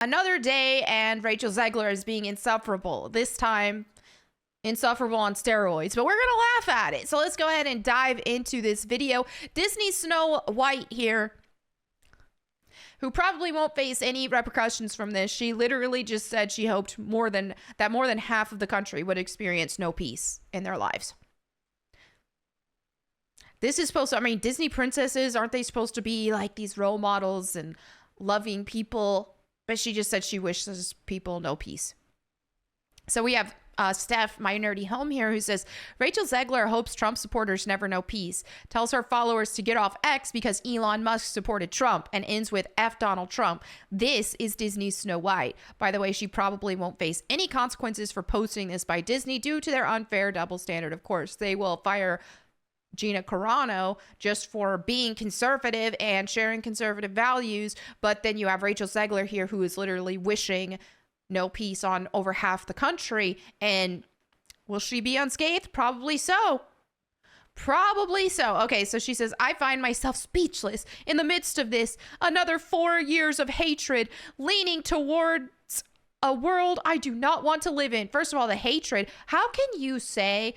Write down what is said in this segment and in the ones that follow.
Another day and Rachel Zegler is being insufferable. This time, insufferable on steroids, but we're gonna laugh at it. So let's go ahead and dive into this video. Disney Snow White here, who probably won't face any repercussions from this. She literally just said she hoped more than half of the country would experience no peace in their lives. This is supposed to, I mean, Disney princesses, aren't they supposed to be like these role models and loving people? But she just said she wishes people no peace. So we have Steph, my nerdy home here, who says, Rachel Zegler hopes Trump supporters never know peace, tells her followers to get off X because Elon Musk supported Trump, and ends with F Donald Trump. This is Disney's Snow White. By the way, she probably won't face any consequences for posting this by Disney due to their unfair double standard. Of course, they will fire Gina Carano just for being conservative and sharing conservative values. But then you have Rachel Zegler here, who is literally wishing no peace on over half the country. And will she be unscathed? Probably so. Probably so. Okay, so she says, I find myself speechless in the midst of this. Another 4 years of hatred leaning towards a world I do not want to live in. First of all, the hatred. How can you say,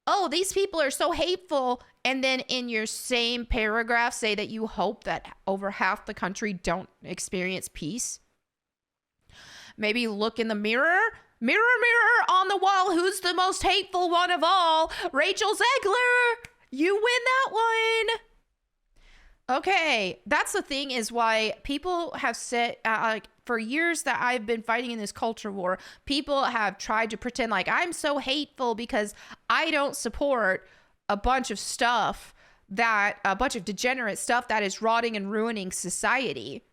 oh, these people are so hateful, and then in your same paragraph say that you hope that over half the country don't experience peace? Maybe look in the mirror. Mirror, mirror on the wall, who's the most hateful one of all? Rachel Zegler! You win that one! Okay, that's the thing, is why people have said, for years that I've been fighting in this culture war, people have tried to pretend like I'm so hateful because I don't support a bunch of stuff a bunch of degenerate stuff that is rotting and ruining society.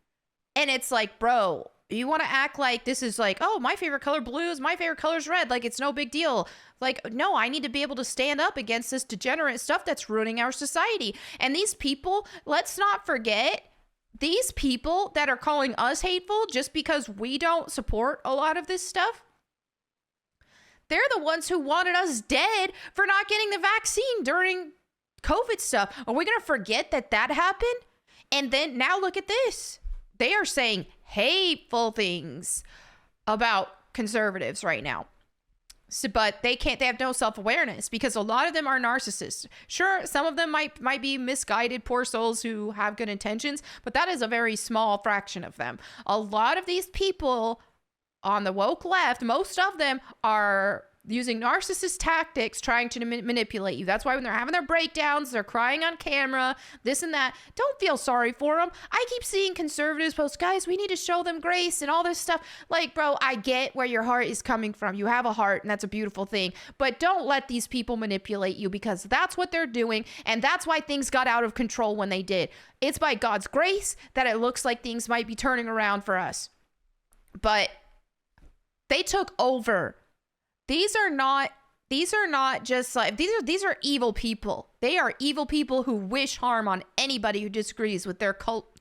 And it's like, bro, you want to act like this is like, oh, my favorite color blue is my favorite color is red. Like, it's no big deal. Like, no, I need to be able to stand up against this degenerate stuff that's ruining our society. And these people, let's not forget, these people that are calling us hateful just because we don't support a lot of this stuff, they're the ones who wanted us dead for not getting the vaccine during COVID stuff. Are we going to forget that happened? And then now look at this. They are saying hateful things about conservatives right now. So, but they have no self-awareness because a lot of them are narcissists. Sure, some of them might be misguided, poor souls who have good intentions, but that is a very small fraction of them. A lot of these people on the woke left, most of them are using narcissist tactics trying to manipulate you. That's why when they're having their breakdowns, they're crying on camera, this and that. Don't feel sorry for them. I keep seeing conservatives post, guys, we need to show them grace and all this stuff. Like, bro, I get where your heart is coming from. You have a heart, and that's a beautiful thing. But don't let these people manipulate you, because that's what they're doing, and that's why things got out of control when they did. It's by God's grace that it looks like things might be turning around for us. But they took over. These are not just like, these are evil people. They are evil people who wish harm on anybody who disagrees with their cult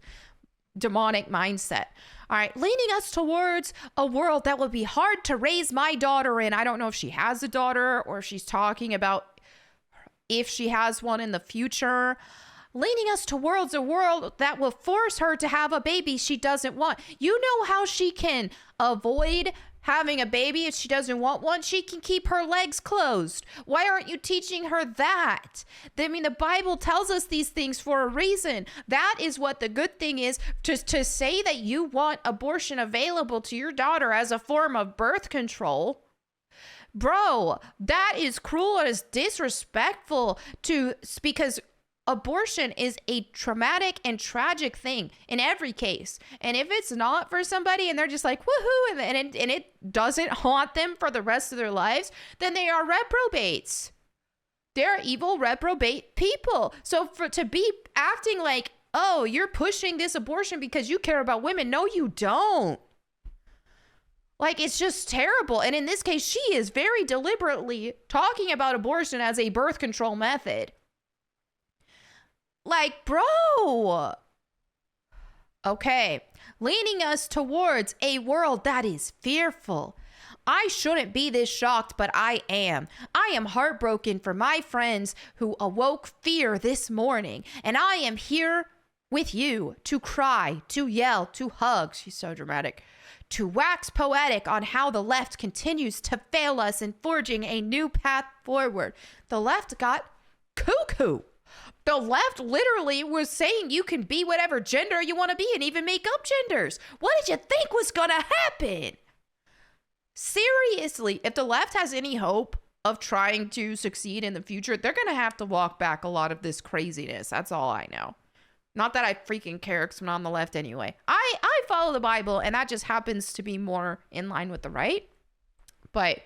demonic mindset. All right, leading us towards a world that would be hard to raise my daughter in. I don't know if she has a daughter or she's talking about if she has one in the future. Leading us towards a world that will force her to have a baby she doesn't want. You know how she can avoid having a baby if she doesn't want one? She can keep her legs closed. Why aren't you teaching her that? I mean, the Bible tells us these things for a reason. That is what the good thing is. To say that you want abortion available to your daughter as a form of birth control, bro, that is cruel. It is disrespectful because abortion is a traumatic and tragic thing in every case. And if it's not for somebody and they're just like, woohoo, and it doesn't haunt them for the rest of their lives, then they are reprobates. They're evil, reprobate people. So to be acting like, oh, you're pushing this abortion because you care about women. No, you don't. Like, it's just terrible. And in this case, she is very deliberately talking about abortion as a birth control method. Like, bro. Okay. Leading us towards a world that is fearful. I shouldn't be this shocked, but I am. I am heartbroken for my friends who awoke fear this morning. And I am here with you, to cry, to yell, to hug. She's so dramatic. To wax poetic on how the left continues to fail us in forging a new path forward. The left got cuckoo. The left literally was saying you can be whatever gender you want to be and even make up genders. What did you think was going to happen? Seriously, if the left has any hope of trying to succeed in the future, they're going to have to walk back a lot of this craziness. That's all I know. Not that I freaking care because I'm on the left anyway. I follow the Bible, and that just happens to be more in line with the right. But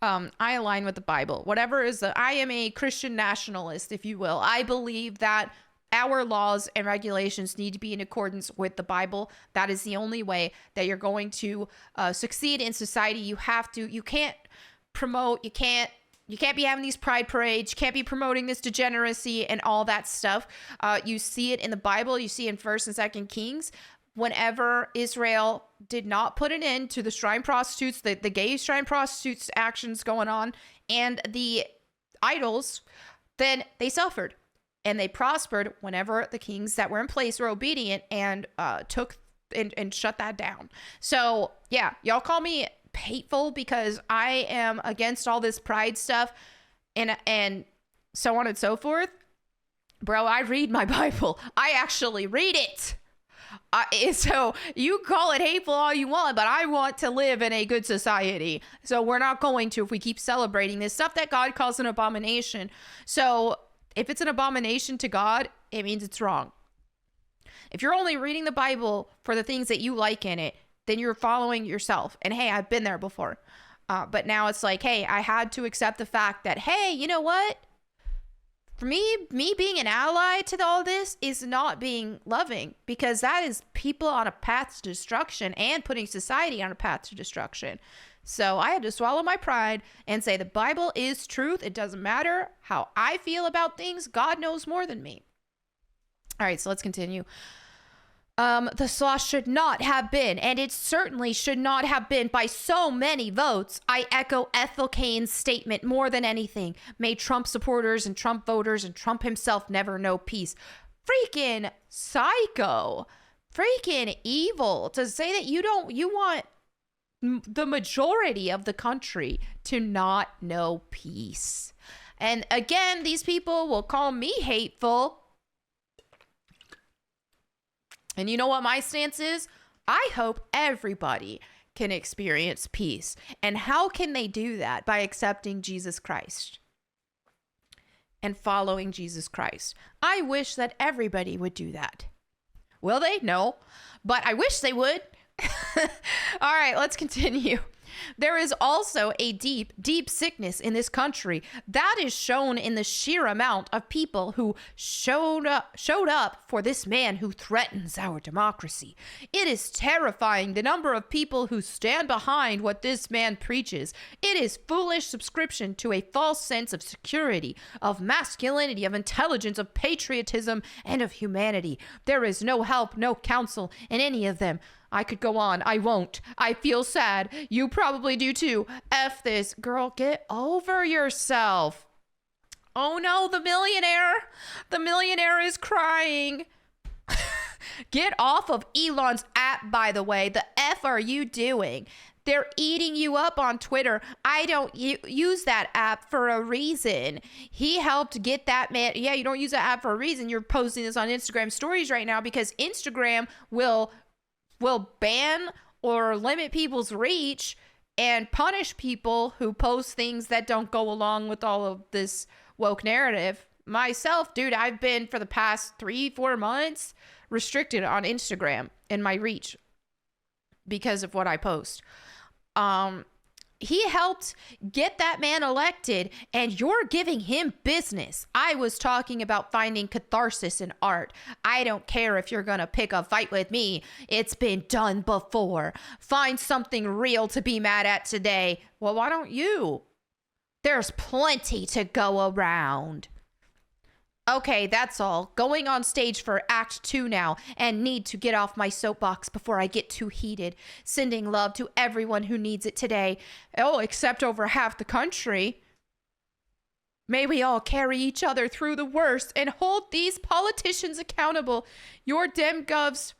I align with the Bible. Whatever is I am a Christian nationalist, if you will. I believe that our laws and regulations need to be in accordance with the Bible. That is the only way that you're going to succeed in society. You can't promote, you can't be having these pride parades. You can't be promoting this degeneracy and all that stuff. You see it in the Bible. You see in 1st and 2nd Kings. Whenever Israel did not put an end to the shrine prostitutes, the gay shrine prostitutes actions going on, and the idols, then they suffered. And they prospered whenever the kings that were in place were obedient and took and shut that down. So, yeah, y'all call me hateful because I am against all this pride stuff and so on and so forth. Bro, I read my Bible. I actually read it. So you call it hateful all you want, but I want to live in a good society. So we're not going to if we keep celebrating this stuff that God calls an abomination. So if it's an abomination to God, it means it's wrong. If you're only reading the Bible for the things that you like in it, then you're following yourself. And hey, I've been there before. But now it's like, hey, I had to accept the fact that, hey, you know what? For me being an ally to all this is not being loving, because that is people on a path to destruction and putting society on a path to destruction. So I had to swallow my pride and say the Bible is truth. It doesn't matter how I feel about things. God knows more than me. All right, so let's continue. The sloth should not have been, and it certainly should not have been by so many votes. I echo Ethel Cain's statement more than anything. May Trump supporters and Trump voters and Trump himself never know peace. Freaking psycho. Freaking evil to say that you want the majority of the country to not know peace. And again, these people will call me hateful. And you know what my stance is? I hope everybody can experience peace. And how can they do that? By accepting Jesus Christ and following Jesus Christ. I wish that everybody would do that. Will they? No. But I wish they would. All right, let's continue. There is also a deep, deep sickness in this country that is shown in the sheer amount of people who showed up for this man who threatens our democracy. It is terrifying, the number of people who stand behind what this man preaches. It is foolish subscription to a false sense of security, of masculinity, of intelligence, of patriotism, and of humanity. There is no help, no counsel in any of them. I could go on. I won't. I feel sad. You probably do too. F this. Girl, get over yourself. Oh no, the millionaire. The millionaire is crying. Get off of Elon's app, by the way. The F are you doing? They're eating you up on Twitter. I don't use that app for a reason. He helped get that man. Yeah, you don't use that app for a reason. You're posting this on Instagram stories right now because Instagram will ban or limit people's reach and punish people who post things that don't go along with all of this woke narrative. Myself, dude, I've been for the past 3-4 months restricted on Instagram in my reach because of what I post. He helped get that man elected, and you're giving him business. I was talking about finding catharsis in art. I don't care if you're going to pick a fight with me. It's been done before. Find something real to be mad at today. Well, why don't you? There's plenty to go around. Okay, that's all. Going on stage for Act 2 now, and need to get off my soapbox before I get too heated. Sending love to everyone who needs it today. Oh, except over half the country. May we all carry each other through the worst and hold these politicians accountable. Your dem govs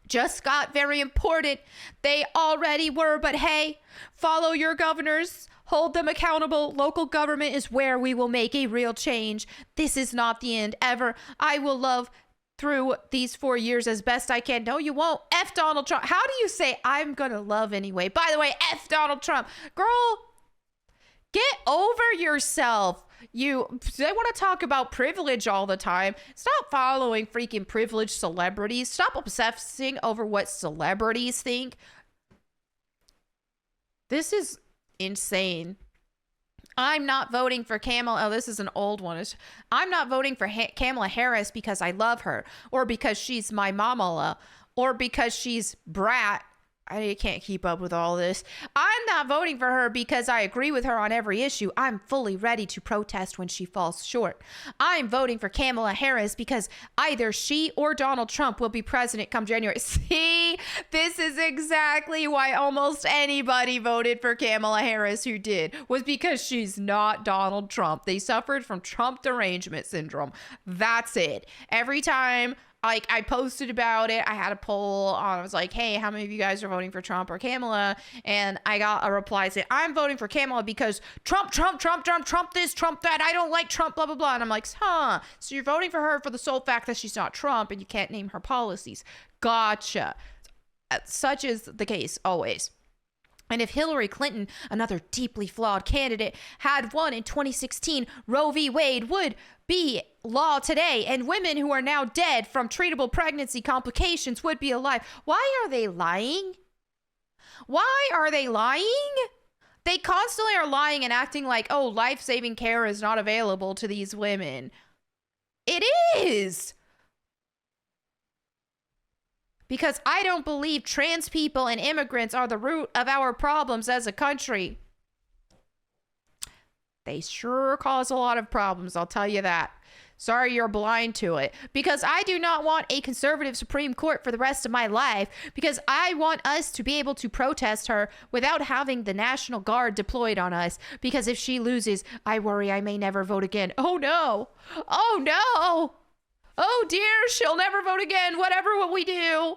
just got very important. They already were, but hey, follow your governors, hold them accountable. Local government is where we will make a real change. This is not the end ever. I will love through these 4 years as best I can. No, you won't. F Donald Trump. How do you say I'm gonna love anyway? By the way, F Donald Trump. Girl, get over yourself. They want to talk about privilege all the time. Stop following freaking privileged celebrities. Stop obsessing over what celebrities think. This is insane. I'm not voting for Kamala. Oh, this is an old one. I'm not voting for Kamala Harris because I love her, or because she's my mamala, or because she's brat. I can't keep up with all this. I'm not voting for her because I agree with her on every issue. I'm fully ready to protest when she falls short. I'm voting for Kamala Harris because either she or Donald Trump will be president come January. See, this is exactly why almost anybody voted for Kamala Harris who did, was because she's not Donald Trump. They suffered from Trump derangement syndrome. That's it. Every time I posted about it, I had a poll on, I was like, hey, how many of you guys are voting for Trump or Kamala? And I got a reply saying, I'm voting for Kamala because Trump this, Trump that, I don't like Trump, blah, blah, blah. And I'm like, huh, so you're voting for her for the sole fact that she's not Trump and you can't name her policies. Gotcha. Such is the case always. And if Hillary Clinton, another deeply flawed candidate, had won in 2016, Roe v. Wade would be law today, and women who are now dead from treatable pregnancy complications would be alive. Why are they lying? Why are they lying? They constantly are lying and acting like, oh, life-saving care is not available to these women. It is. Because I don't believe trans people and immigrants are the root of our problems as a country. They sure cause a lot of problems, I'll tell you that. Sorry you're blind to it. Because I do not want a conservative Supreme Court for the rest of my life. Because I want us to be able to protest her without having the National Guard deployed on us. Because if she loses, I worry I may never vote again. Oh no. Oh no. Oh dear, she'll never vote again, whatever will we do.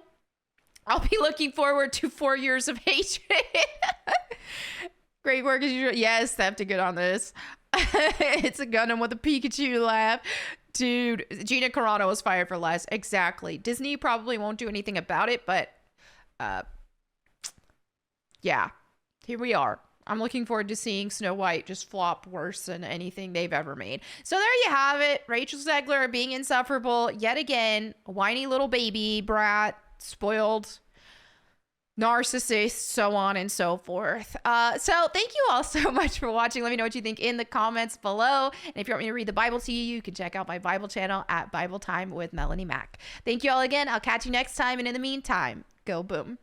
I'll be looking forward to 4 years of hatred. Great work as usual. Yes, I have to get on this. It's a Gundam with a Pikachu laugh. Dude, Gina Carano was fired for less. Exactly. Disney probably won't do anything about it, but yeah, here we are. I'm looking forward to seeing Snow White just flop worse than anything they've ever made. So there you have it. Rachel Zegler being insufferable yet again. A whiny little baby brat, spoiled narcissist, so on and so forth. So thank you all so much for watching. Let me know what you think in the comments below. And if you want me to read the Bible to you, you can check out my Bible channel at Bible Time with Melanie Mack. Thank you all again. I'll catch you next time. And in the meantime, go boom.